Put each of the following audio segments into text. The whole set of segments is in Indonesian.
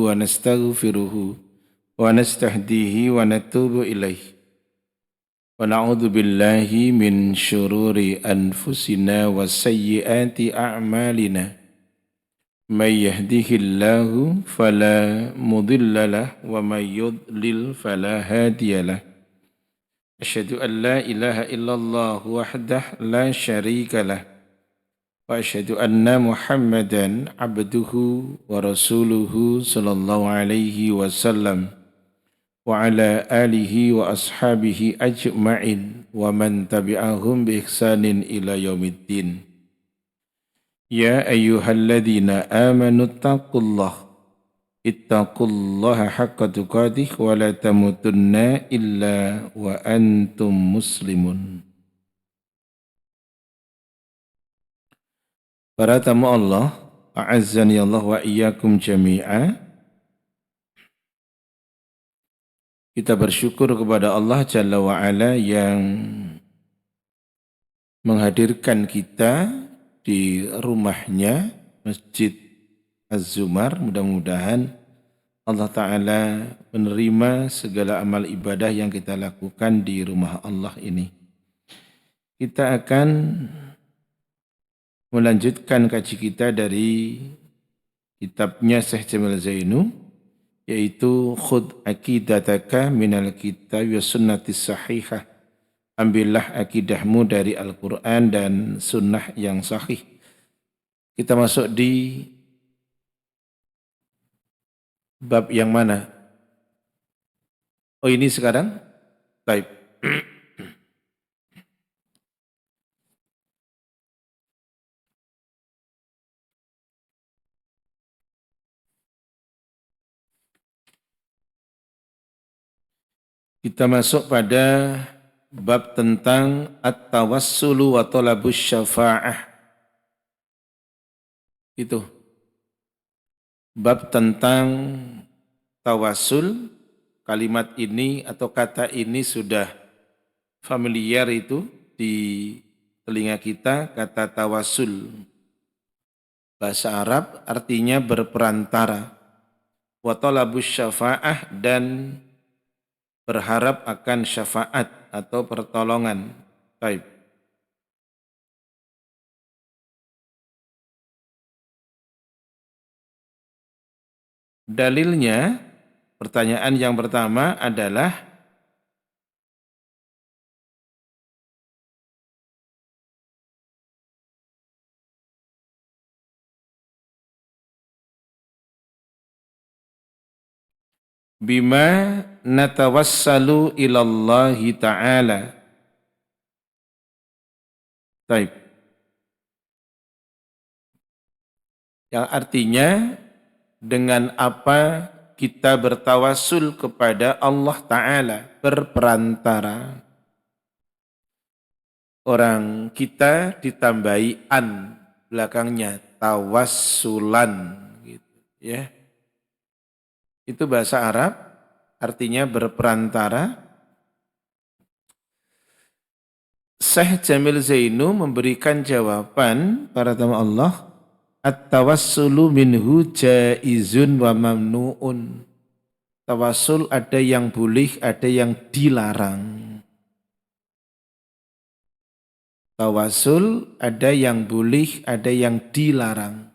wa nastaghfiruhu wa nastahdihi wa natubu ilaih. Wa na'udzu billahi min syururi anfusina wa sayyiati a'malina. May yahdihillahu fala mudilla lahu wa may yudlil fala hadiya lahu. Asyhadu an la ilaha illallah wahdahu la syarika lahu. Wa asyhadu anna Muhammadan abduhu wa rasuluhu sallallahu alaihi wasallam wa ala alihi wa ashabihi ajma'in wa man tabi'ahum bi ihsanin ila yaumiddin. Ya ayyuhalladzina amanu ittaqullaha haqqa tuqatih wa la tamutunna illa wa antum muslimun. Para tamu Allah, a'azzani Allah wa iyyakum jami'a. Kita bersyukur kepada Allah Jalla wa Ala yang menghadirkan kita di rumahnya, Masjid Az-Zumar. Mudah-mudahan Allah Ta'ala menerima segala amal ibadah yang kita lakukan di rumah Allah ini. Kita akan melanjutkan kaji kita dari kitabnya Syekh Jamil Zainu, yaitu Khudh aqidataka minal kitab wa sunnatis sahihah. Ambillah akidahmu dari Al-Quran dan sunnah yang sahih. Kita masuk di bab yang mana? Oh, ini sekarang? Baik. Kita masuk pada bab tentang at-tawassulu wa talabus syafa'ah. Itu. Bab tentang tawassul. Kalimat ini atau kata ini sudah familiar itu di telinga kita, kata tawassul. Bahasa Arab artinya berperantara. Wa talabus syafa'ah dan berharap akan syafaat atau pertolongan. Baik. Dalilnya, pertanyaan yang pertama adalah bima natawassalu ilallahi ta'ala. Baik. Yang artinya dengan apa kita bertawassul kepada Allah Ta'ala, berperantara. Orang kita ditambahi an belakangnya, tawassulan gitu ya. Itu bahasa Arab, artinya berperantara. Syekh Jamil Zainu memberikan jawaban para tamu Allah, at-tawassulu minhu jaizun wa mamnu'un. Tawassul ada yang boleh, ada yang dilarang. Tawassul ada yang boleh, ada yang dilarang.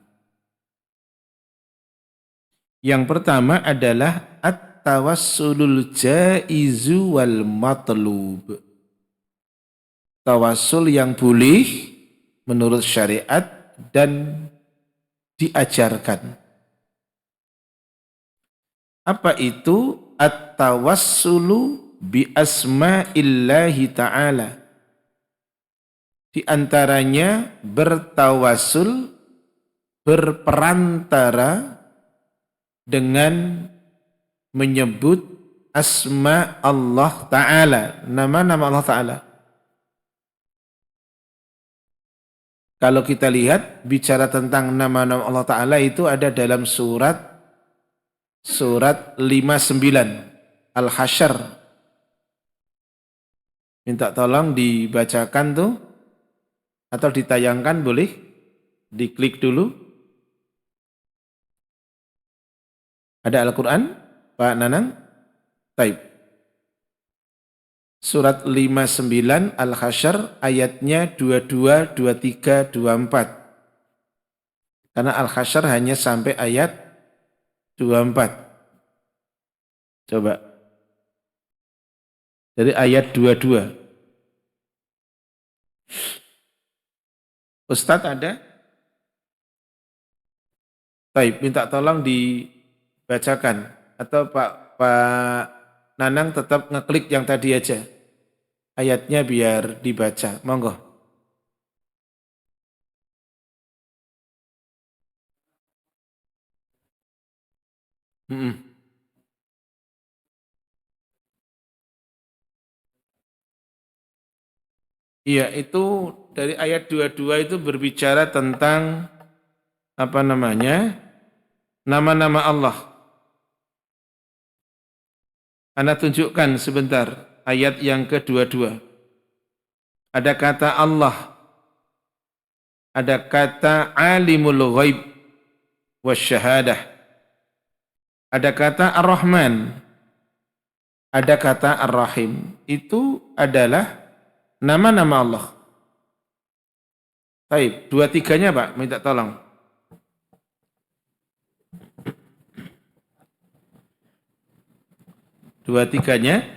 Yang pertama adalah at-tawassulul jaizu wal matlub. Tawassul yang boleh menurut syariat dan diajarkan. Apa itu? At-tawassulu bi asma'illahi ta'ala. Di antaranya bertawassul, berperantara dengan menyebut asma Allah Ta'ala, nama-nama Allah Ta'ala. Kalau kita lihat bicara tentang nama-nama Allah Ta'ala itu ada dalam surat 59 Al-Hasyr. Minta tolong dibacakan tuh atau ditayangkan, boleh diklik dulu. Ada Al-Quran, Pak Nanang? Taib. Surat 59 Al-Hasyr ayatnya 22, 23, 24. Karena Al-Hasyr hanya sampai ayat 24. Coba. Dari ayat 22. Ustadz ada? Taib, minta tolong dibacakan. Atau Pak Nanang tetap ngeklik yang tadi aja. Ayatnya biar dibaca. Monggo. Iya, itu dari ayat 22 itu berbicara tentang apa namanya? Nama-nama Allah. Anda tunjukkan sebentar ayat yang ke-22. Ada kata Allah, ada kata alimul ghaib wasyahadah, ada kata ar-Rahman, ada kata ar-Rahim. Itu adalah nama-nama Allah. Baik, dua tiganya Pak, minta tolong. Dua tiganya.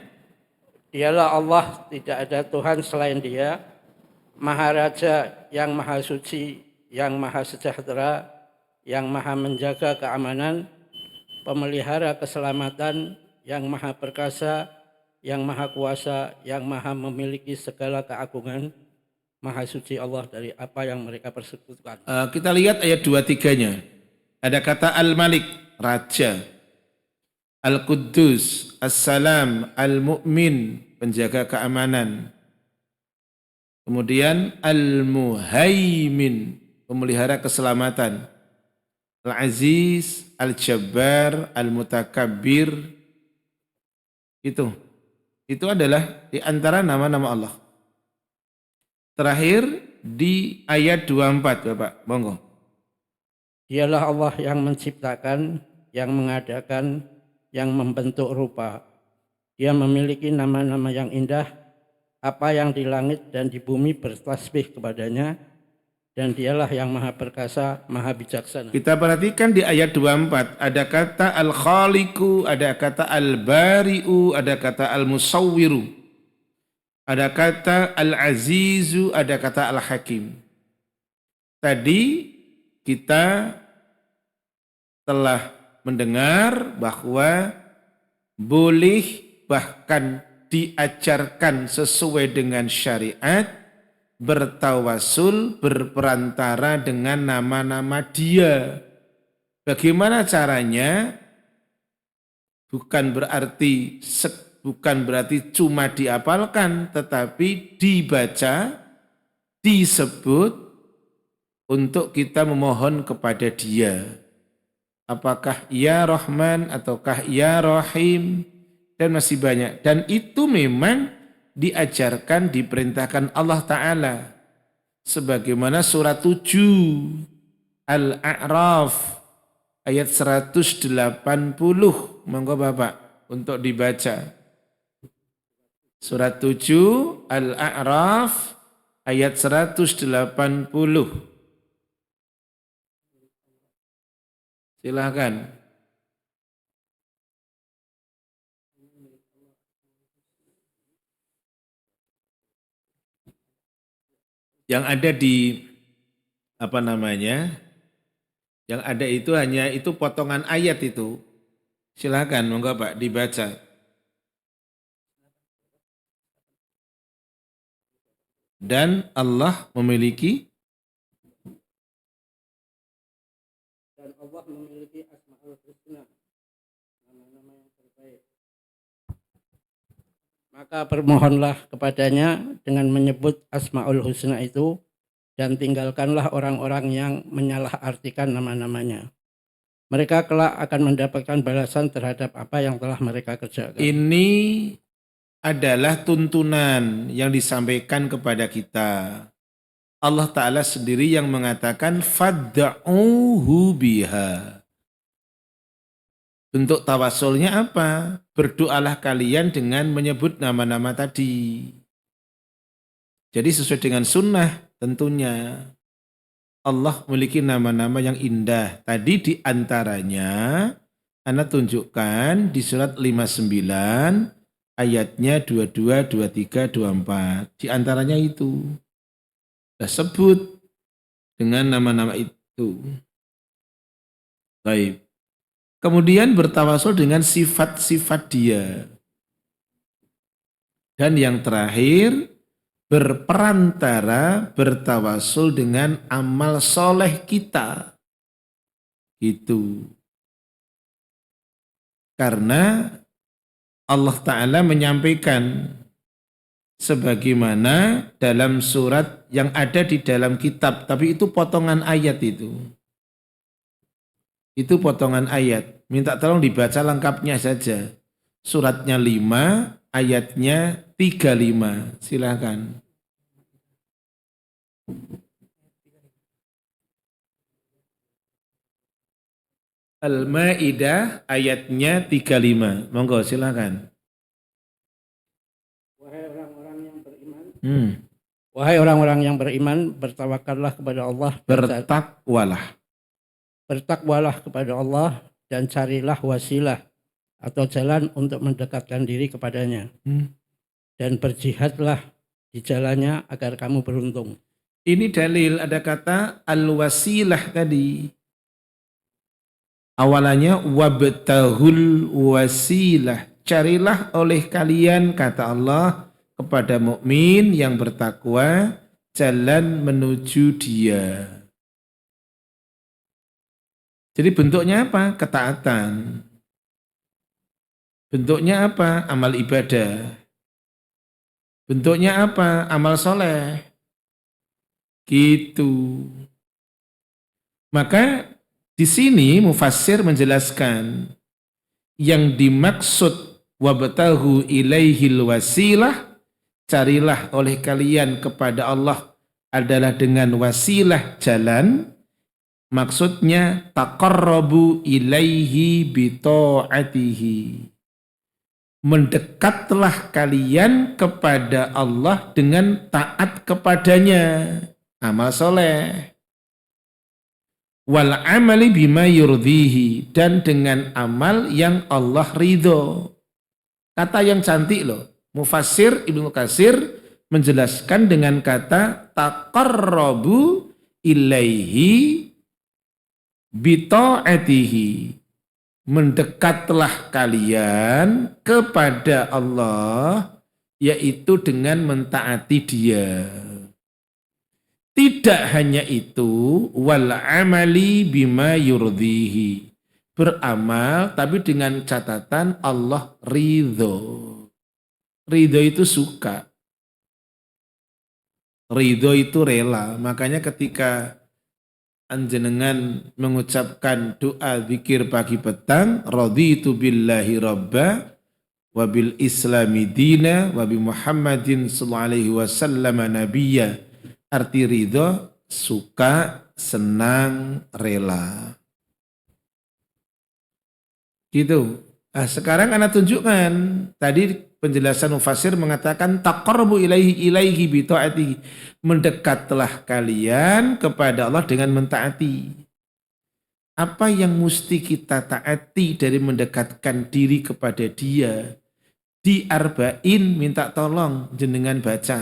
Dialah Allah, tidak ada Tuhan selain Dia, Maha Raja yang Maha Suci, yang Maha Sejahtera, yang Maha Menjaga keamanan, pemelihara keselamatan, yang Maha Perkasa, yang Maha Kuasa, yang Maha memiliki segala keagungan. Maha Suci Allah dari apa yang mereka persekutukan. Kita lihat ayat 23-nya. Ada kata Al-Malik, Raja. Al-Quddus, As-Salam, Al-Mu'min, penjaga keamanan. Kemudian Al-Muhaimin, pemelihara keselamatan. Al-Aziz, Al-Jabbar, Al-Mutakabbir. Itu adalah di antara nama-nama Allah. Terakhir di ayat 24, Bapak, monggo. Dialah Allah yang menciptakan, yang mengadakan, yang membentuk rupa. Dia memiliki nama-nama yang indah, apa yang di langit dan di bumi bertasbih kepadanya, dan dialah yang Maha Perkasa, Maha Bijaksana. Kita perhatikan di ayat 24, ada kata Al-Khaliqu, ada kata Al-Bari'u, ada kata Al-Musawwiru. Ada kata Al-Azizu, ada kata Al-Hakim. Tadi kita telah mendengar bahwa boleh bahkan diajarkan sesuai dengan syariat, bertawasul, berperantara dengan nama-nama Dia. Bagaimana caranya? Bukan berarti cuma dihafalkan, tetapi dibaca, disebut untuk kita memohon kepada Dia. Apakah Ya Rahman ataukah Ya Rahim, dan masih banyak. Dan itu memang diajarkan, diperintahkan Allah Ta'ala. Sebagaimana surat 7 Al-A'raf ayat 180. Monggo Bapak untuk dibaca. Surat 7 Al-A'raf ayat 180. Silakan. Yang ada di apa namanya? Yang ada itu hanya itu potongan ayat itu. Silakan monggo Pak dibaca. Dan Allah memiliki Asmaul Husna, nama-nama yang terbaik. Maka bermohonlah kepadanya dengan menyebut Asmaul Husna itu, dan tinggalkanlah orang-orang yang menyalahartikan nama-namanya. Mereka kelak akan mendapatkan balasan terhadap apa yang telah mereka kerjakan. Ini adalah tuntunan yang disampaikan kepada kita. Allah Ta'ala sendiri yang mengatakan fadda'uhu biha. Bentuk tawasulnya apa? Berdoalah kalian dengan menyebut nama-nama tadi. Jadi sesuai dengan sunnah tentunya. Allah memiliki nama-nama yang indah. Tadi di antaranya, Anda tunjukkan di surat 59, ayatnya 22, 23, 24. Di antaranya itu. Kita sebut dengan nama-nama itu. Baik. Kemudian bertawasul dengan sifat-sifat dia. Dan yang terakhir, berperantara bertawasul dengan amal soleh kita. Itu. Karena Allah Ta'ala menyampaikan sebagaimana dalam surat yang ada di dalam kitab. Tapi itu potongan ayat itu. Itu potongan ayat. Minta tolong dibaca lengkapnya saja. Suratnya 5, ayatnya 35. Silakan. Al-Maidah ayatnya 35. Monggo silakan. Wahai orang-orang yang beriman, Hmm. wahai orang-orang yang beriman, bertawakallah kepada Allah, bertakwalah kepada Allah dan carilah wasilah atau jalan untuk mendekatkan diri kepadanya. Dan berjihadlah di jalannya agar kamu beruntung. Ini dalil ada kata al-wasilah tadi. Awalannya wabtahul wasilah. Carilah oleh kalian kata Allah kepada mukmin yang bertakwa jalan menuju dia. Jadi bentuknya apa? Ketaatan. Bentuknya apa? Amal ibadah. Bentuknya apa? Amal soleh. Gitu. Maka di sini mufassir menjelaskan yang dimaksud wabtahu ilaihil wasilah, carilah oleh kalian kepada Allah adalah dengan wasilah jalan. Maksudnya taqarrabu ilaihi bita'atihi. Mendekatlah kalian kepada Allah dengan taat kepadanya. Amal soleh. Wal amali bima yurdihi. Dan dengan amal yang Allah ridho. Kata yang cantik loh. Mufassir Ibnu Katsir menjelaskan dengan kata taqarrabu ilaihi bita'atihi. Mendekatlah kalian kepada Allah yaitu dengan mentaati dia. Tidak hanya itu, wal amali bima yurdihi. Beramal tapi dengan catatan Allah ridho. Ridho itu suka. Ridho itu rela. Makanya ketika anjenengan mengucapkan doa zikir pagi petang, raditu billahi rabba wa bil islami dina wa bi Muhammadin sallallahu alaihi wasallam nabiyya. Arti ridho, suka, senang, rela. Gitu. Nah, sekarang Anda tunjukkan. Tadi penjelasan mufassir mengatakan taqarrabu ilaihi bi ta'atihi. Mendekatlah kalian kepada Allah dengan mentaati. Apa yang mesti kita taati dari mendekatkan diri kepada Dia? Di Arba'in minta tolong jenengan baca.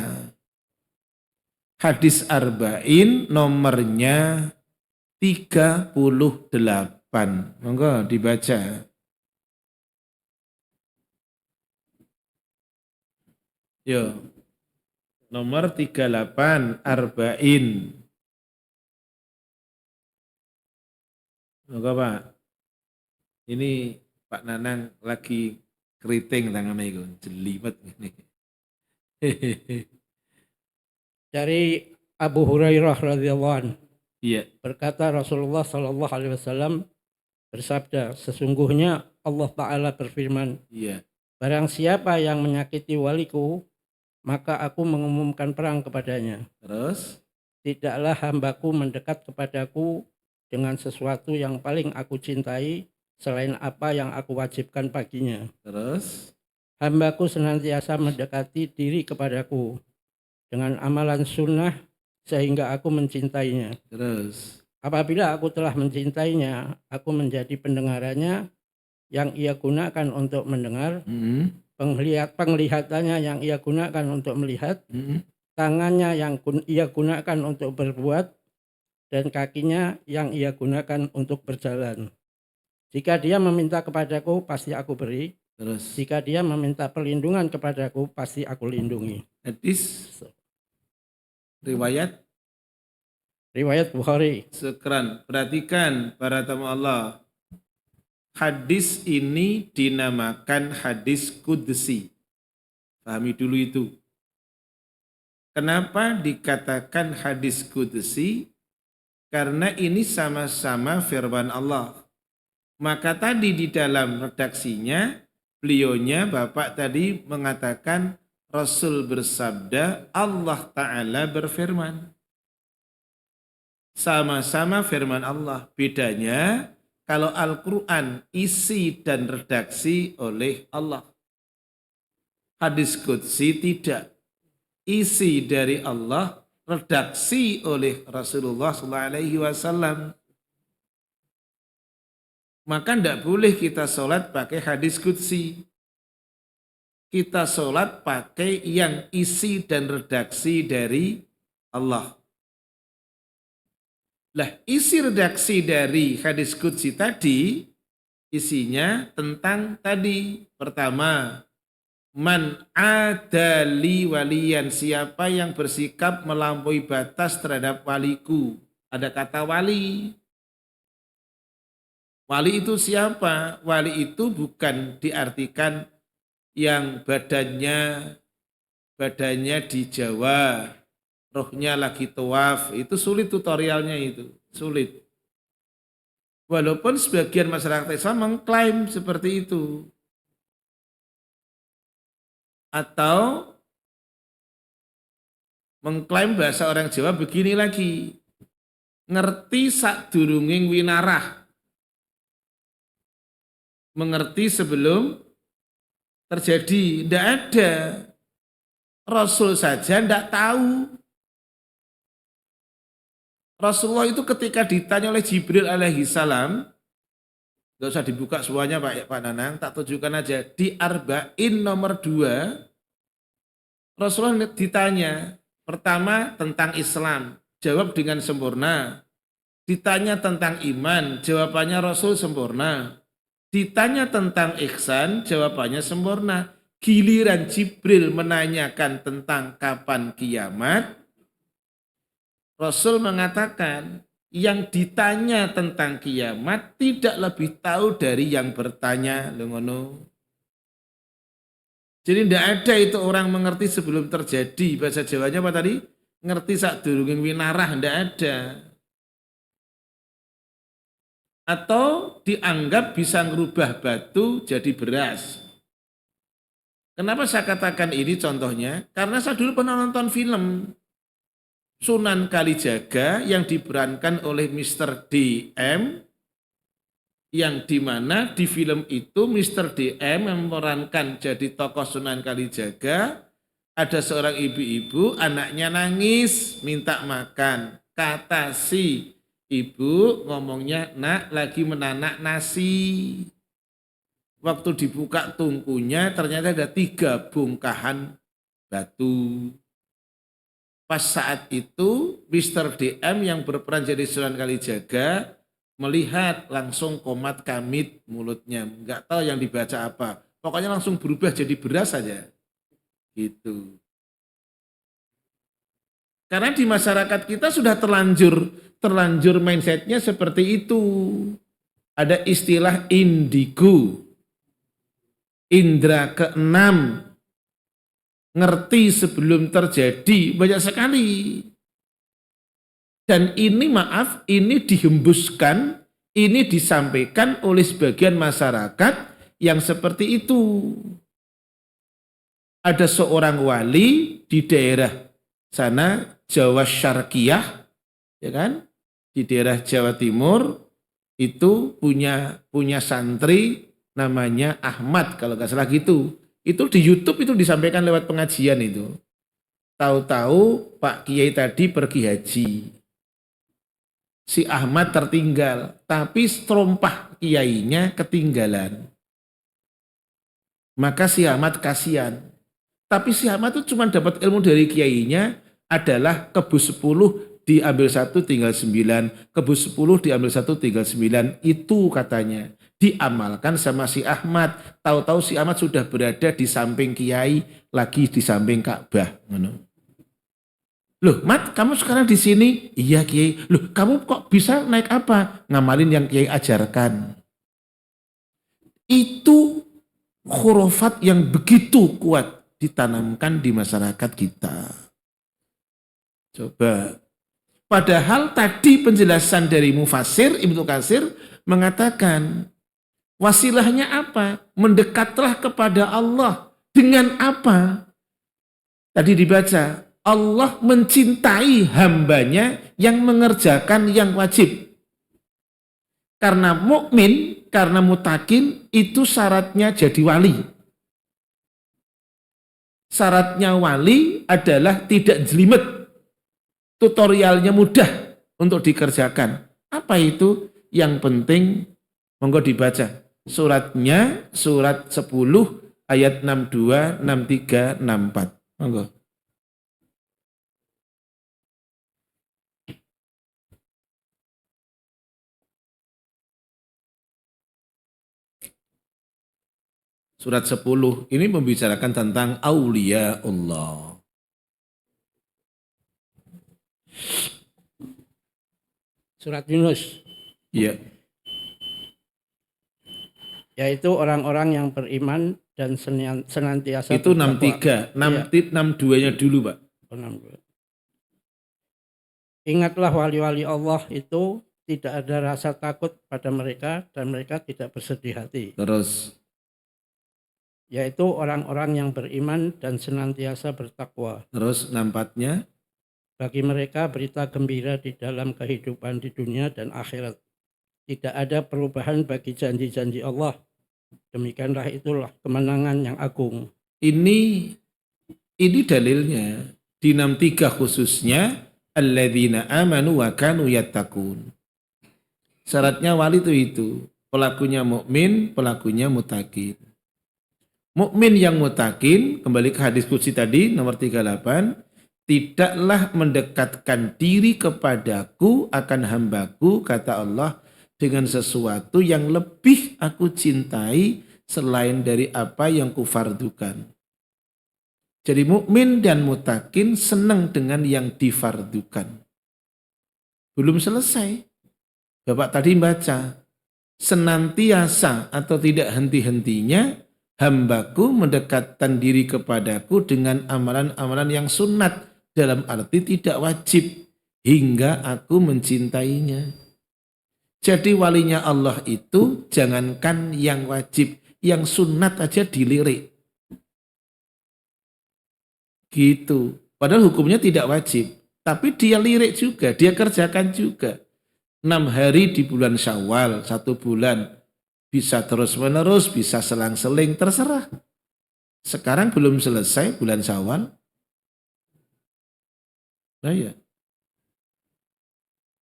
Hadis Arba'in nomornya 38. Monggo dibaca. Yo. Nomor 38 Arba'in. Monggo Pak. Ini Pak Nanang lagi keriting tangannya itu, jelimet ini. Dari Abu Hurairah radhiyallahu anhu Iya. berkata Rasulullah sallallahu alaihi wasallam bersabda, sesungguhnya Allah Ta'ala berfirman, Iya. barang siapa yang menyakiti waliku, maka aku mengumumkan perang kepadanya. Terus? Tidaklah hambaku mendekat kepadaku dengan sesuatu yang paling aku cintai selain apa yang aku wajibkan baginya. Terus, Hambaku senantiasa mendekati diri kepadaku dengan amalan sunnah sehingga aku mencintainya. terus. Apabila aku telah mencintainya, aku menjadi pendengarannya yang ia gunakan untuk mendengar, penglihatannya yang ia gunakan untuk melihat, tangannya yang ia gunakan untuk berbuat, dan kakinya yang ia gunakan untuk berjalan. Jika dia meminta kepadaku, pasti aku beri. Terus. Jika dia meminta perlindungan kepadaku, pasti aku lindungi. Hadis riwayat Riwayat Bukhari. Sekran. Perhatikan para tamu Allah. Hadis ini dinamakan hadis qudsi. Pahami dulu itu. Kenapa dikatakan hadis qudsi? Karena ini sama-sama firman Allah. Maka tadi di dalam redaksinya, beliaunya Bapak tadi mengatakan Rasul bersabda, Allah Ta'ala berfirman. Sama-sama firman Allah. Bedanya kalau Al-Quran isi dan redaksi oleh Allah. Hadis qudsi tidak. Isi dari Allah, redaksi oleh Rasulullah SAW. Maka tidak boleh kita sholat pakai hadis qudsi. Kita sholat pakai yang isi dan redaksi dari Allah. Lah, isi redaksi dari hadis qudsi tadi, isinya tentang tadi. Pertama, man adali waliyan, siapa yang bersikap melampaui batas terhadap waliku. Ada kata wali. Wali itu siapa? Wali itu bukan diartikan yang badannya di Jawa, rohnya lagi tawaf. Itu sulit tutorialnya itu, sulit. Walaupun sebagian masyarakat Islam mengklaim seperti itu. Atau mengklaim bahasa orang Jawa begini lagi. Ngerti sadurunging winarah. Mengerti sebelum terjadi. Tidak ada. Rasul saja tidak tahu. Rasulullah itu ketika ditanya oleh Jibril alaihi salam, gak usah dibuka semuanya Pak Nanang, tak tunjukkan aja. Di Arba'in nomor 2, Rasulullah ditanya, pertama tentang Islam, jawab dengan sempurna. Ditanya tentang iman, jawabannya Rasul sempurna. Ditanya tentang ihsan, jawabannya sempurna. Giliran Jibril menanyakan tentang kapan kiamat, Rasul mengatakan yang ditanya tentang kiamat tidak lebih tahu dari yang bertanya. Jadi tidak ada itu orang mengerti sebelum terjadi. Bahasa Jawanya apa tadi? Ngerti sadurunging winarah, tidak ada. Atau dianggap bisa merubah batu jadi beras. Kenapa saya katakan ini contohnya? Karena saya dulu pernah nonton film Sunan Kalijaga yang diperankan oleh Mr. DM, yang dimana di film itu Mr. DM memerankan jadi tokoh Sunan Kalijaga. Ada seorang ibu-ibu, anaknya nangis minta makan. Kata si ibu ngomongnya, nak lagi menanak nasi. Waktu dibuka tungkunya ternyata ada 3 bongkahan batu. Pas saat itu Mr. DM yang berperan jadi Sunan Kalijaga melihat langsung komat kamit mulutnya. Enggak tahu yang dibaca apa. Pokoknya langsung berubah jadi beras saja. Gitu. Karena di masyarakat kita sudah terlanjur mindsetnya seperti itu. Ada istilah indigo. Indra keenam. Ngerti sebelum terjadi, banyak sekali. Dan ini maaf, ini dihembuskan, ini disampaikan oleh sebagian masyarakat yang seperti itu. Ada seorang wali di daerah sana, Jawa Syarqiyah, ya kan? Di daerah Jawa Timur, itu punya santri namanya Ahmad kalau nggak salah gitu. Itu di YouTube itu disampaikan lewat pengajian itu. Tahu-tahu Pak Kiai tadi pergi haji. Si Ahmad tertinggal, tapi seterompah kiainya ketinggalan. Maka si Ahmad kasihan. Tapi si Ahmad itu cuma dapat ilmu dari kiainya adalah kebus 10 diambil 1 tinggal 9, kebus 10 diambil 1 tinggal 9. Itu katanya. Diamalkan sama si Ahmad. Tahu-tahu si Ahmad sudah berada di samping kiai, lagi di samping Ka'bah. Loh, Mat, kamu sekarang di sini? Iya, Kiai. Loh, kamu kok bisa naik apa? Ngamalin yang Kiai ajarkan. Itu khurafat yang begitu kuat ditanamkan di masyarakat kita. Coba. Padahal tadi penjelasan dari Mufassir, Ibnu Katsir mengatakan, wasilahnya apa? Mendekatlah kepada Allah. Dengan apa? Tadi dibaca, Allah mencintai hambanya yang mengerjakan yang wajib. Karena mukmin, karena mutakin, itu syaratnya jadi wali. Syaratnya wali adalah tidak jelimet. Tutorialnya mudah untuk dikerjakan. Apa itu? Yang penting, monggo dibaca. Suratnya, surat 10, ayat 62, 63, 64. Monggo. Surat 10 ini membicarakan tentang aulia Allah. Surat Yunus. Iya. Yaitu orang-orang yang beriman dan senantiasa Itu bertakwa. 63, 62-nya dulu, Pak. 62. Ingatlah wali-wali Allah itu tidak ada rasa takut pada mereka dan mereka tidak bersedih hati. Terus Yaitu orang-orang yang beriman dan senantiasa bertakwa. Terus 64-nya? Bagi mereka berita gembira di dalam kehidupan di dunia dan akhirat. Tidak ada perubahan bagi janji-janji Allah. Demikianlah itulah kemenangan yang agung. Ini dalilnya di 63 khususnya alladzina amanu wa kanu yattaqun. Syaratnya wali itu pelakunya mukmin, pelakunya mutakin. Mukmin yang mutakin, kembali ke hadis qudsi tadi nomor 38, tidaklah mendekatkan diri kepadaku akan hambaku, kata Allah, dengan sesuatu yang lebih aku cintai selain dari apa yang kufardukan. Jadi mukmin dan mutakin senang dengan yang difardukan. Belum selesai. Bapak tadi baca, senantiasa atau tidak henti-hentinya hambaku mendekatkan diri kepadaku dengan amalan-amalan yang sunat, dalam arti tidak wajib, hingga aku mencintainya. Jadi walinya Allah itu jangankan yang wajib, yang sunat aja dilirik. Gitu. Padahal hukumnya tidak wajib. Tapi dia lirik juga, dia kerjakan juga. 6 hari di bulan Syawal, 1 bulan. Bisa terus-menerus, bisa selang-seling, terserah. Sekarang belum selesai bulan Syawal. Nah ya.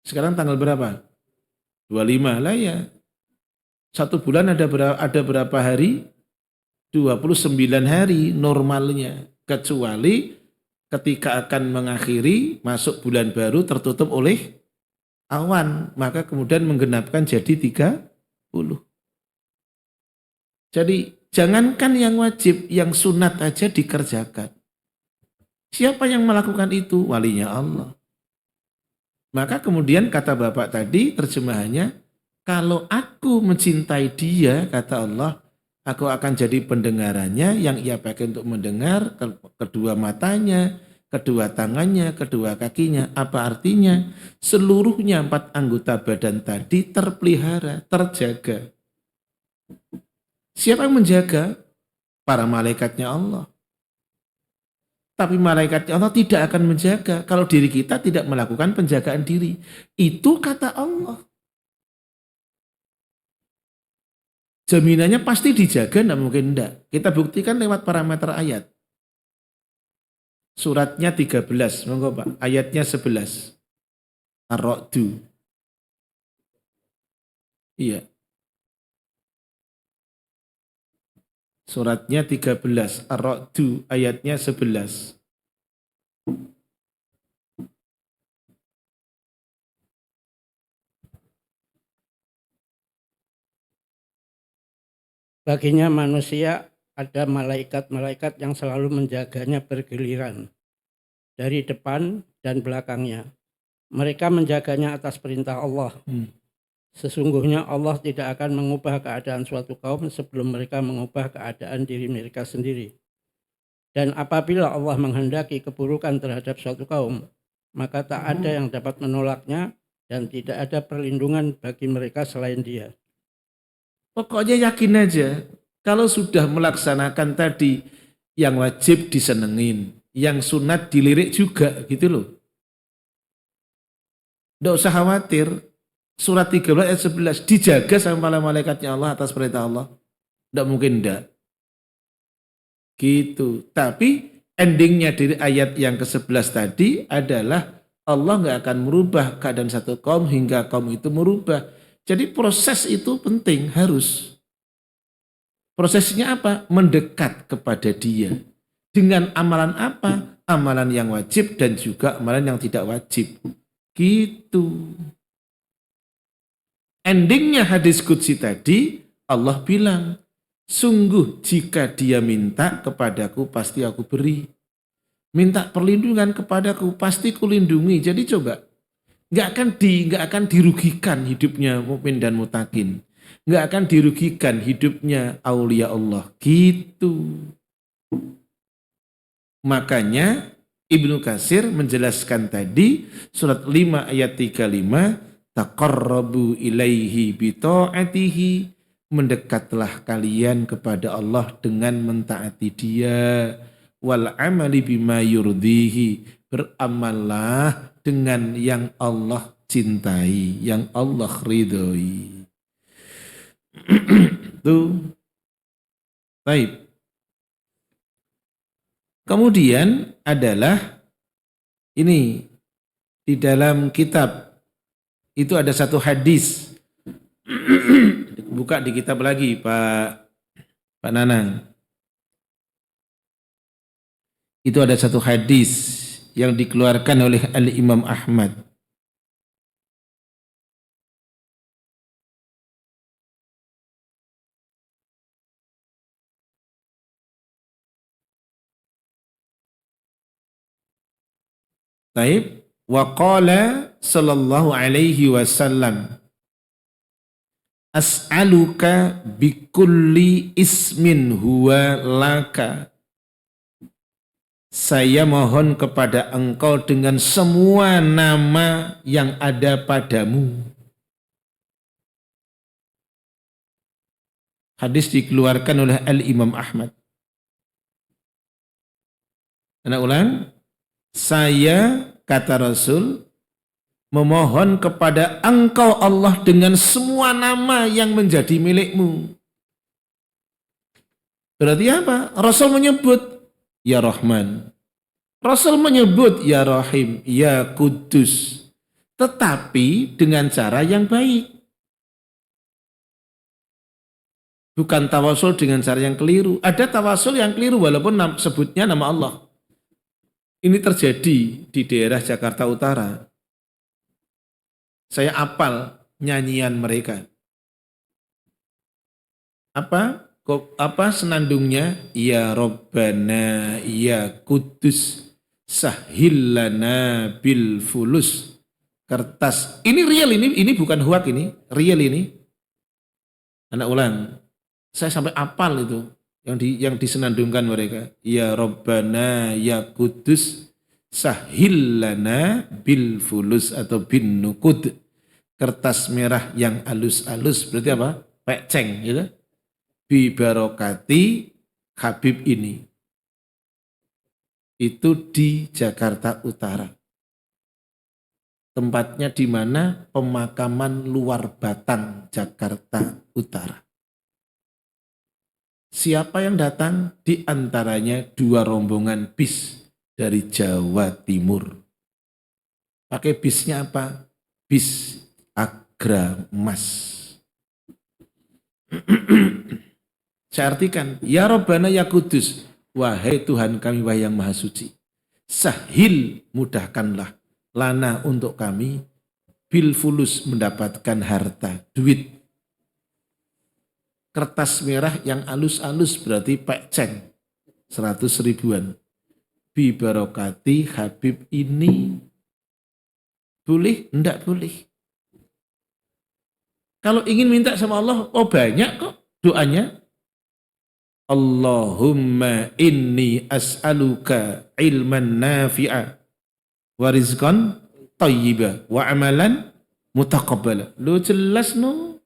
Sekarang tanggal berapa? 25 lah ya. 1 bulan ada berapa hari? 29 hari normalnya. Kecuali ketika akan mengakhiri, masuk bulan baru tertutup oleh awan. Maka kemudian menggenapkan jadi 30. Jadi jangankan yang wajib, yang sunat aja dikerjakan. Siapa yang melakukan itu? Walinya Allah. Maka kemudian kata Bapak tadi terjemahannya, kalau aku mencintai dia, kata Allah, aku akan jadi pendengarannya yang ia pakai untuk mendengar, kedua matanya, kedua tangannya, kedua kakinya. Apa artinya? Seluruhnya 4 anggota badan tadi terpelihara, terjaga. Siapa yang menjaga? Para malaikatnya Allah. Tapi malaikatnya Allah tidak akan menjaga kalau diri kita tidak melakukan penjagaan diri. Itu kata Allah. Jaminannya pasti dijaga, enggak mungkin enggak. Kita buktikan lewat parameter ayat. Suratnya 13, monggo Pak. Ayatnya 11. Ar-Ra'du. Iya. Suratnya 13. Ar-Ra'du ayatnya 11. Baginya manusia ada malaikat-malaikat yang selalu menjaganya bergiliran dari depan dan belakangnya. Mereka menjaganya atas perintah Allah. Sesungguhnya Allah tidak akan mengubah keadaan suatu kaum sebelum mereka mengubah keadaan diri mereka sendiri. Dan apabila Allah menghendaki keburukan terhadap suatu kaum, maka tak ada yang dapat menolaknya dan tidak ada perlindungan bagi mereka selain Dia. Pokoknya yakin aja, kalau sudah melaksanakan tadi, yang wajib disenengin, yang sunat dilirik juga gitu loh. Nggak usah khawatir, surat 13 ayat 11 dijaga sama malaikatnya Allah atas perintah Allah. Nggak mungkin enggak. Gitu. Tapi endingnya dari ayat yang ke-11 tadi adalah Allah nggak akan merubah keadaan satu kaum hingga kaum itu merubah. Jadi proses itu penting, harus. Prosesnya apa? Mendekat kepada Dia. Dengan amalan apa? Amalan yang wajib dan juga amalan yang tidak wajib. Gitu. Endingnya hadis qudsi tadi, Allah bilang, sungguh jika Dia minta kepadaku pasti aku beri. Minta perlindungan kepadaku pasti kulindungi. Jadi coba, nggak akan dirugikan hidupnya mukmin dan mutakin. Nggak akan dirugikan hidupnya aulia Allah. Gitu. Makanya Ibnu Katsir menjelaskan tadi surat 5 ayat 35, taqarrabu ilaihi bita'atihi, mendekatlah kalian kepada Allah dengan mentaati Dia, wal amali bima yurdihi, beramallah dengan yang Allah cintai, yang Allah ridhoi. Tuh. Baik. Kemudian adalah ini di dalam kitab itu ada satu hadis. Buka di kitab lagi Pak Nanang. Itu ada satu hadis yang dikeluarkan oleh Al-Imam Ahmad. Taib, wa qala sallallahu alaihi wasallam, as'aluka bikulli ismin huwa laka. Saya mohon kepada engkau dengan semua nama yang ada padamu. Hadis dikeluarkan oleh Al-Imam Ahmad. Anak ulang. Saya, kata Rasul, memohon kepada engkau Allah dengan semua nama yang menjadi milikmu. Berarti apa? Rasul menyebut, Ya Rahman. Rasul menyebut, Ya Rahim, Ya Kudus. Tetapi dengan cara yang baik. Bukan tawasul dengan cara yang keliru. Ada tawasul yang keliru walaupun sebutnya nama Allah. Ini terjadi di daerah Jakarta Utara. Saya apal nyanyian mereka. Apa senandungnya? Ya Rabbana, Ya Kudus, sahillana bil fulus. Kertas. Ini real, ini bukan huak, ini real ini. Anak ulang. Saya sampai apal itu. Yang disenandungkan mereka. Ya Rabbana, Ya Kudus, sahillana bil fulus atau bin nukud. Kertas merah yang alus-alus. Berarti apa? Peceng gitu. Bi barokati Habib ini. Itu di Jakarta Utara. Tempatnya di mana? Pemakaman Luar Batang, Jakarta Utara. Siapa yang datang? Di antaranya 2 rombongan bis dari Jawa Timur. Pakai bisnya apa? Bis Agramas. Saya artikan, ya Rabbana ya Kudus, wahai Tuhan kami, wahai yang Maha Suci. Sahil, mudahkanlah lana untuk kami, bil fulus, mendapatkan harta, duit. Kertas merah yang alus-alus berarti pekceng, 100 ribuan. Bi barokati Habib ini. Boleh? Enggak boleh. Kalau ingin minta sama Allah, oh banyak kok doanya. Allahumma inni as'aluka ilman nafi'a wa rizqan tayyiba wa amalan mutaqabbala. Lu jelas no.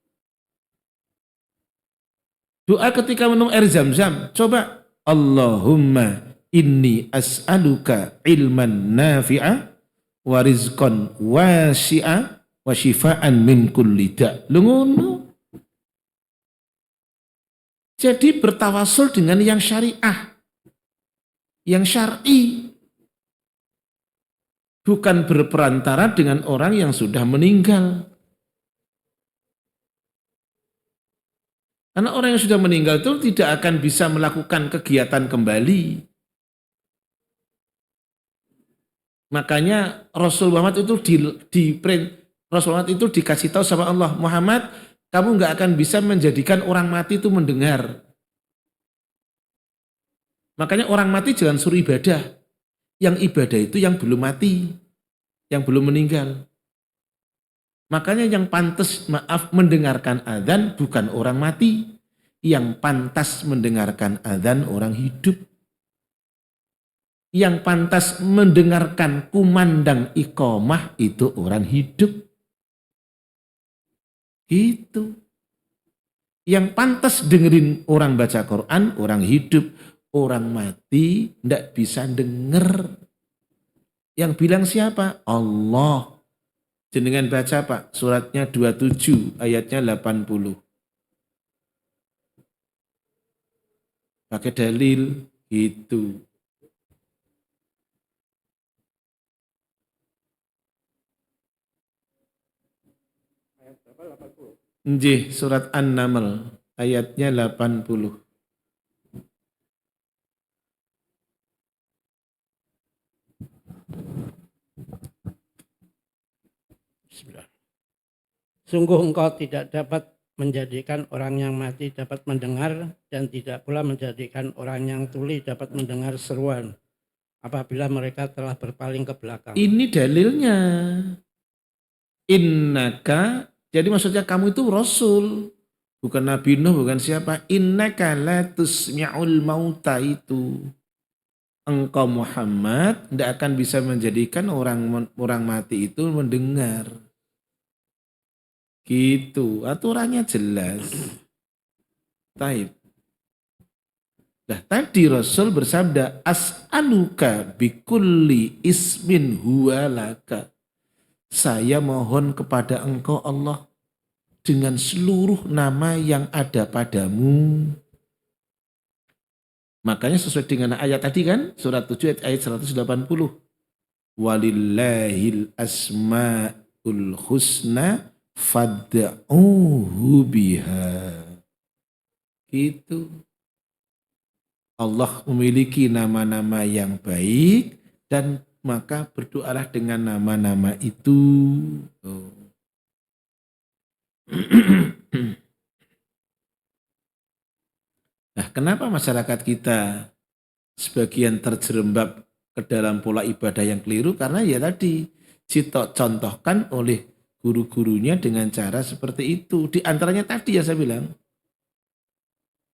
Doa ketika minum air zam-zam. Coba. Allahumma inni as'aluka ilman nafi'a wa rizqan wasi'a wa shifaan min kulli da'. Lu ngono. Jadi bertawasul dengan yang syariah. Yang syar'i. Bukan berperantara dengan orang yang sudah meninggal. Karena orang yang sudah meninggal itu tidak akan bisa melakukan kegiatan kembali. Makanya Rasul Muhammad itu Rasul Muhammad itu dikasih tahu sama Allah, Muhammad, kamu nggak akan bisa menjadikan orang mati itu mendengar. Makanya orang mati jangan suruh ibadah. Yang ibadah itu yang belum mati, yang belum meninggal. Makanya yang pantas mendengarkan adzan bukan orang mati. Yang pantas mendengarkan adzan orang hidup. Yang pantas mendengarkan kumandang iqamah itu orang hidup. Gitu. Yang pantas dengerin orang baca Quran, orang hidup. Orang mati tidak bisa denger. Yang bilang siapa? Allah. Jenengan baca Pak, suratnya 27, ayatnya 80. Pakai dalil, gitu. Nggih, surat An-Naml, ayatnya 80. Sungguh engkau tidak dapat menjadikan orang yang mati dapat mendengar dan tidak pula menjadikan orang yang tuli dapat mendengar seruan apabila mereka telah berpaling ke belakang. Ini dalilnya. Innaka, jadi maksudnya kamu itu Rasul. Bukan Nabi Nuh, bukan siapa. Innaka la tusmi'ul mauta itu. Engkau Muhammad tidak akan bisa menjadikan orang mati itu mendengar. Gitu, aturannya jelas. Taib. Nah, tadi Rasul bersabda, as'aluka bikulli ismin huwa laka. Saya mohon kepada engkau Allah dengan seluruh nama yang ada padamu. Makanya sesuai dengan ayat tadi kan, surat 7 ayat 180. Walillahil asma'ul husna fad'uhu biha. Gitu. Allah memiliki nama-nama yang baik dan maka berdoalah dengan nama-nama itu. Nah, kenapa masyarakat kita sebagian terjerembab ke dalam pola ibadah yang keliru? Karena ya tadi dicontohkan oleh guru-gurunya dengan cara seperti itu. Di antaranya tadi yang saya bilang.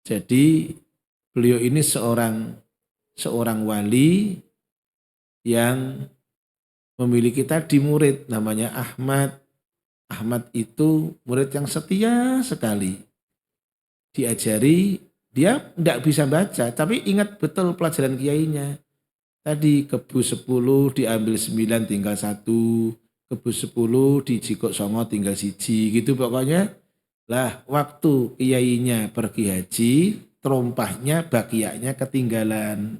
Jadi beliau ini seorang wali yang memiliki tadi murid namanya Ahmad. Ahmad itu murid yang setia sekali. Diajari, dia tidak bisa baca, tapi ingat betul pelajaran kiainya. Tadi kebu 10 diambil 9 tinggal 1, kebu 10 dijikok 9 tinggal 1, gitu pokoknya. Lah waktu kiainya pergi haji, terompahnya, bakiaknya ketinggalan.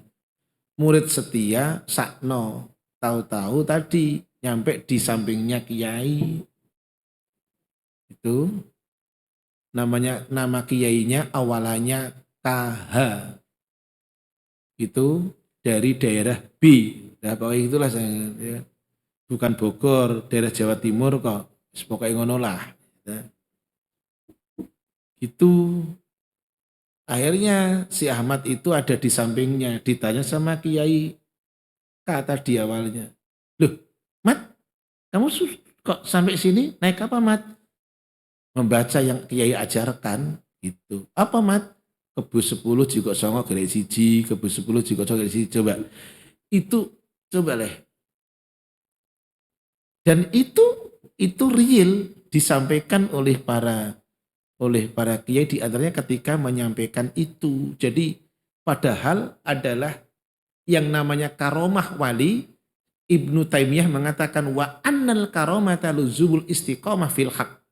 Murid setia sakno, tahu-tahu tadi nyampe di sampingnya kiai. Itu namanya, nama kiainya awalannya KH. Itu dari daerah B. Nah, pokoknya itulah saya, ya. Bukan Bogor, daerah Jawa Timur kok. Pokoknya ngono lah. Ya. Itu akhirnya si Ahmad itu ada di sampingnya, ditanya sama Kiai kata di awalnya. Loh, Mat, kamu kok sampai sini naik apa, Mat? Membaca yang Kiai ajarkan gitu. Apa, Mat? Kebo 10 juga songo gerak siji, kebo 10 juga songo gerak siji. Coba. Itu coba leh. Dan itu real disampaikan oleh para kiai, di antaranya ketika menyampaikan itu. Jadi padahal adalah yang namanya karomah wali, Ibnu Taimiyah mengatakan wa annal karomata luzumul istiqomah fil haq.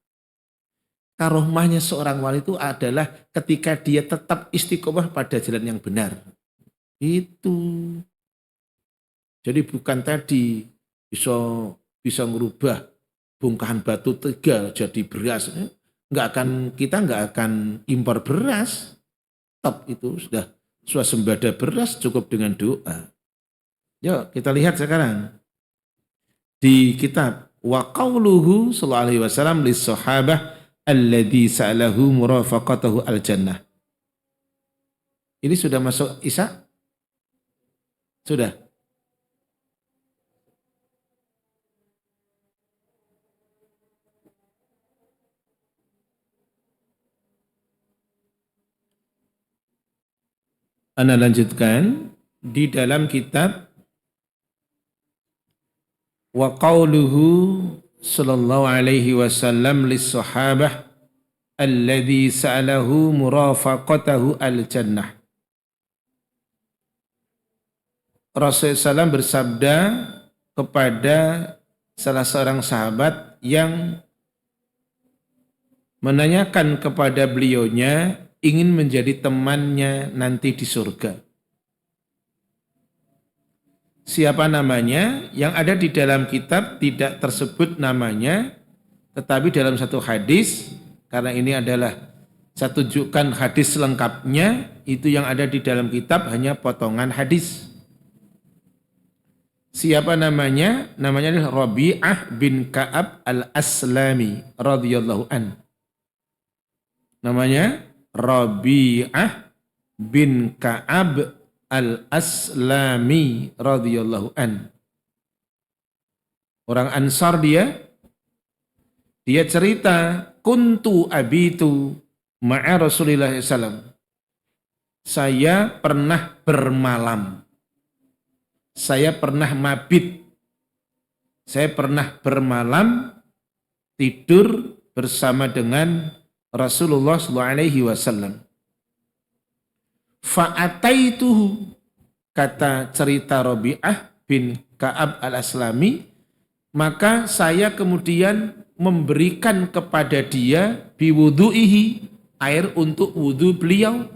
Karomahnya seorang wali itu adalah ketika dia tetap istiqomah pada jalan yang benar. Itu. Jadi bukan tadi bisa merubah bongkahan batu tegal jadi beras. Kita nggak akan impor beras. Top itu sudah swasembada beras cukup dengan doa. Yuk kita lihat sekarang di kitab wa qauluhu sallallahu alaihi wasallam lis sahabah alladzi sa'alahu murafaqatahu al jannah. Ini sudah masuk Isa? Sudah. Anda lanjutkan di dalam kitab wa qauluhu sallallahu alaihi wasallam lis sahabah alladzi sa'alahu murafaqatahu al jannah. Rasulullah SAW bersabda kepada salah seorang sahabat yang menanyakan kepada beliaunya ingin menjadi temannya nanti di surga. Siapa namanya? Yang ada di dalam kitab tidak tersebut namanya, tetapi dalam satu hadis, karena ini adalah saya tunjukkan hadis lengkapnya, itu yang ada di dalam kitab hanya potongan hadis. Siapa namanya? Namanya adalah Rabi'ah bin Ka'ab al-Aslami radhiyallahu an. Namanya Rabi'ah bin Ka'ab al-Aslami radhiyallahu an. Orang Ansar dia cerita kuntu abitu ma'a Rasulillah SAW. Saya pernah bermalam. Saya pernah mabit. Saya pernah bermalam tidur bersama dengan Rasulullah SAW. Fa'ataituhu, kata cerita Rabi'ah bin Ka'ab al-Aslami, maka saya kemudian memberikan kepada dia biwudu'ihi, air untuk wudu beliau.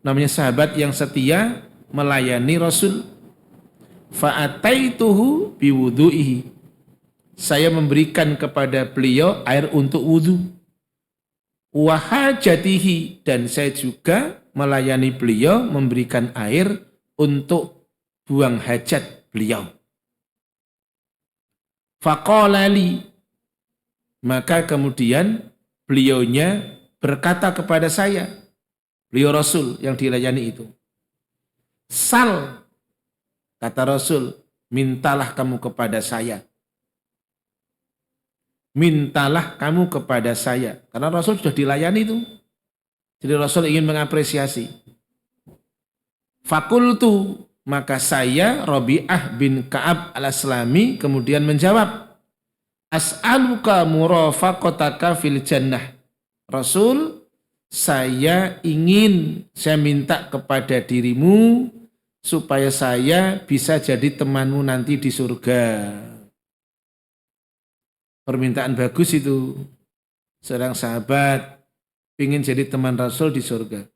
Namanya sahabat yang setia melayani Rasul. Fa'ataituhu biwudu'ihi, saya memberikan kepada beliau air untuk wudu. Wahajatihi, dan saya juga melayani beliau memberikan air untuk buang hajat beliau. Faqalali, maka kemudian beliaunya berkata kepada saya, beliau Rasul yang dilayani itu, sal, kata Rasul, mintalah kamu kepada saya. Mintalah kamu kepada saya. Karena Rasul sudah dilayani itu. Jadi Rasul ingin mengapresiasi. Fakultu, maka saya Rabi'ah bin Ka'ab al-Aslami kemudian menjawab, as'aluka murafaqataka fil jannah. Rasul, saya minta kepada dirimu supaya saya bisa jadi temanmu nanti di surga. Permintaan bagus itu. Seorang sahabat ingin jadi teman Rasul di surga.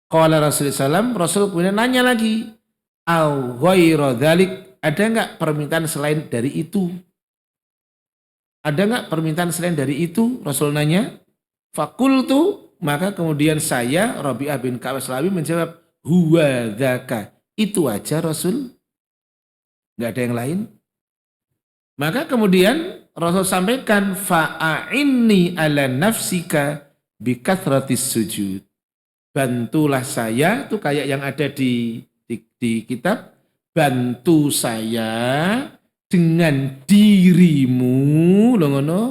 Qala Rasulullah SAW, Rasul kemudian nanya lagi, au ghairu dzalik, ada enggak permintaan selain dari itu? Ada enggak permintaan selain dari itu? Rasul nanya. Fakultu, maka kemudian saya Rabi'ah bin Ka'ab Aslawi menjawab, huwa dzaka. Itu aja Rasul. Enggak ada yang lain. Maka kemudian Rasul sampaikan, fa'a'inni ala nafsika bikathratis sujud. Bantulah saya, itu kayak yang ada di kitab, bantu saya dengan dirimu, loh ngono.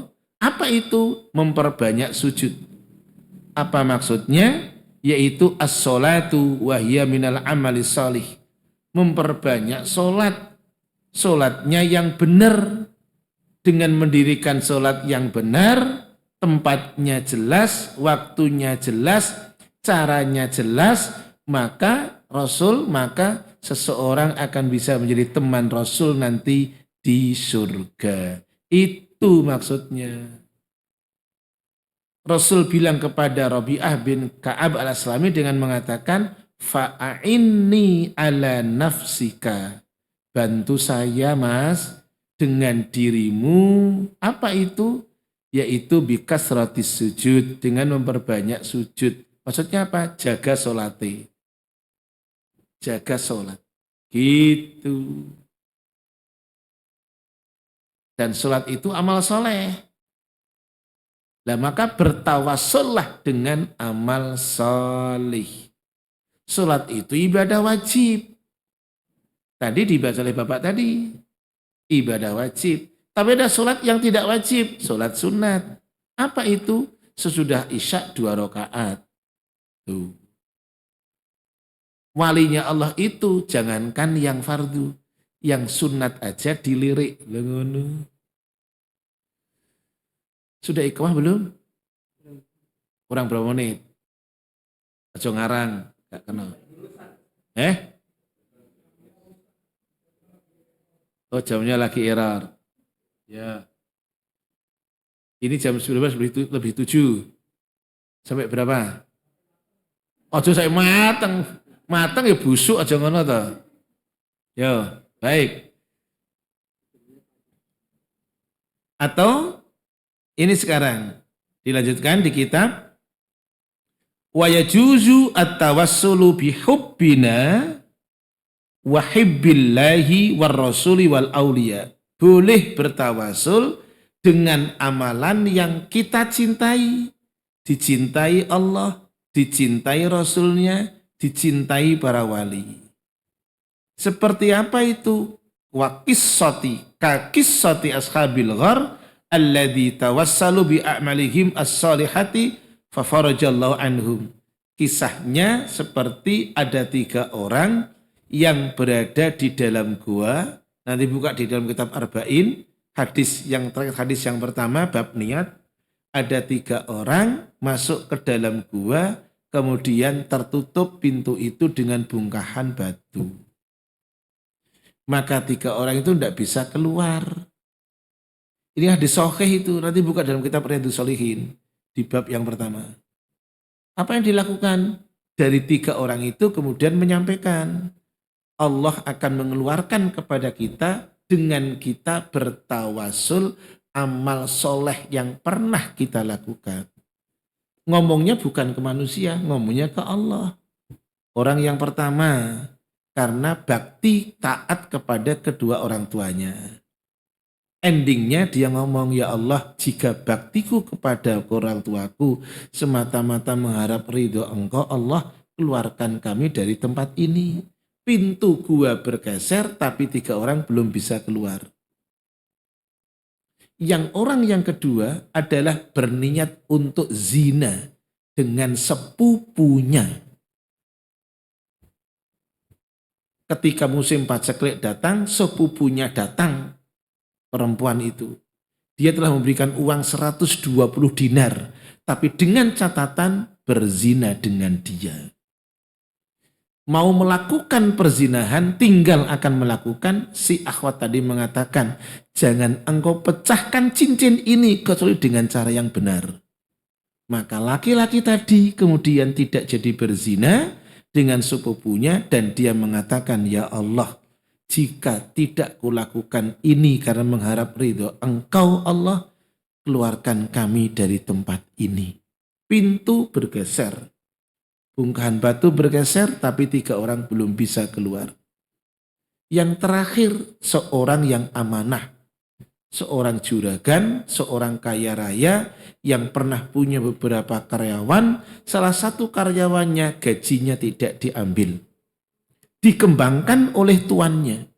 Apa itu? Memperbanyak sujud. Apa maksudnya? Yaitu as-sholatu wahya minal amali sholih. Memperbanyak sholat. Sholatnya yang benar. Dengan mendirikan sholat yang benar, tempatnya jelas, waktunya jelas, caranya jelas, maka seseorang akan bisa menjadi teman Rasul nanti di surga. Itu maksudnya. Rasul bilang kepada Rabi'ah bin Ka'ab al-Aslami dengan mengatakan, fa'inni ala nafsika. Bantu saya mas dengan dirimu. Apa itu? Yaitu bikasratis sujud, dengan memperbanyak sujud. Maksudnya apa? Jaga sholatnya. Jaga sholat. Gitu. Dan sholat itu amal soleh. Nah maka bertawasullah dengan amal soleh. Sholat itu ibadah wajib. Tadi dibaca oleh Bapak tadi. Ibadah wajib. Tapi ada sholat yang tidak wajib. Sholat sunat. Apa itu? Sesudah isya 2 rakaat. Tuh. Walinya Allah itu jangankan yang fardu. Yang sunat aja dilirik. Lengono. Sudah ikhwah belum? Kurang berapa menit? Ajo ngarang, gak kenal. Oh jamnya lagi error. Ya. Ini jam 19 lebih 7. Sampai berapa? Ojo saya mateng. Mateng ya busuk aja ngono to. Yo, baik. Atau ini sekarang dilanjutkan di kitab wa yajuzu at-tawassulu bihubbina wa hibbillahi war rasuli wal auliya. Boleh bertawasul dengan amalan yang kita cintai. Dicintai Allah, dicintai Rasulnya, dicintai para wali. Seperti apa itu? Wa qissati ka qissati ashabil ghar alladzi tawassalu bi a'malihim as-salihati fa farajallahu anhum. Kisahnya seperti ada 3 orang yang berada di dalam gua. Nanti buka di dalam kitab Arba'in, hadis yang pertama bab niat. Ada 3 orang masuk ke dalam gua, kemudian tertutup pintu itu dengan bongkahan batu. Maka 3 orang itu tidak bisa keluar. Ini hadis sahih itu, nanti buka dalam kitab Riyadhus Shalihin di bab yang pertama. Apa yang dilakukan? Dari 3 orang itu kemudian menyampaikan, Allah akan mengeluarkan kepada kita dengan kita bertawasul amal soleh yang pernah kita lakukan. Ngomongnya bukan ke manusia, ngomongnya ke Allah. Orang yang pertama, karena bakti taat kepada kedua orang tuanya. Endingnya dia ngomong, ya Allah, jika baktiku kepada orang tuaku semata-mata mengharap ridho Engkau, Allah, keluarkan kami dari tempat ini. Pintu gua bergeser, tapi 3 orang belum bisa keluar. Yang orang yang kedua adalah berniat untuk zina dengan sepupunya. Ketika musim paceklik datang, sepupunya datang. Perempuan itu, dia telah memberikan uang 120 dinar, tapi dengan catatan berzina dengan dia. Mau melakukan perzinahan, tinggal akan melakukan. Si akhwat tadi mengatakan, jangan engkau pecahkan cincin ini kecuali dengan cara yang benar. Maka laki-laki tadi kemudian tidak jadi berzina, dengan sepupunya dan dia mengatakan, ya Allah, jika tidak kulakukan ini karena mengharap ridho Engkau Allah, keluarkan kami dari tempat ini. Pintu bergeser, bongkahan batu bergeser, tapi 3 orang belum bisa keluar. Yang terakhir, seorang yang amanah, seorang juragan, seorang kaya raya yang pernah punya beberapa karyawan. Salah satu karyawannya gajinya tidak diambil, dikembangkan oleh tuannya.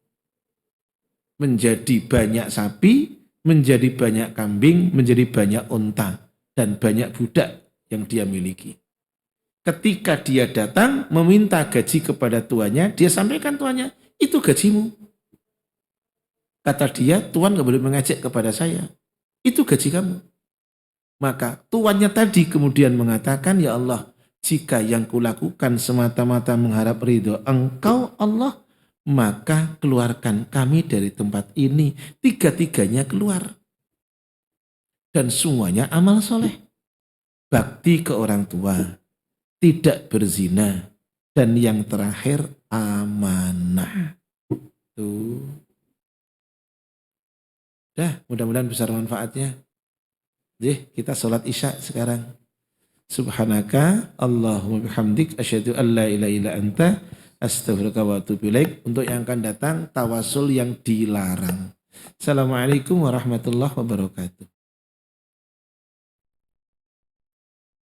Menjadi banyak sapi, menjadi banyak kambing, menjadi banyak unta, dan banyak budak yang dia miliki. Ketika dia datang meminta gaji kepada tuannya, dia sampaikan tuannya, itu gajimu. Kata dia, Tuan gak boleh mengejek kepada saya. Itu gaji kamu. Maka tuannya tadi kemudian mengatakan, ya Allah, jika yang kulakukan semata-mata mengharap ridho Engkau Allah, maka keluarkan kami dari tempat ini. 3-tiganya keluar. Dan semuanya amal soleh. Bakti ke orang tua, tidak berzina, dan yang terakhir amanah. Tuh. Dah, mudah-mudahan besar manfaatnya. Kita sholat isya sekarang. Subhanaka Allahumma bihamdik asyhadu an la ilaha illa anta astaghfiruka wa atubu ilaik. Untuk yang akan datang tawasul yang dilarang. Assalamualaikum warahmatullahi wabarakatuh.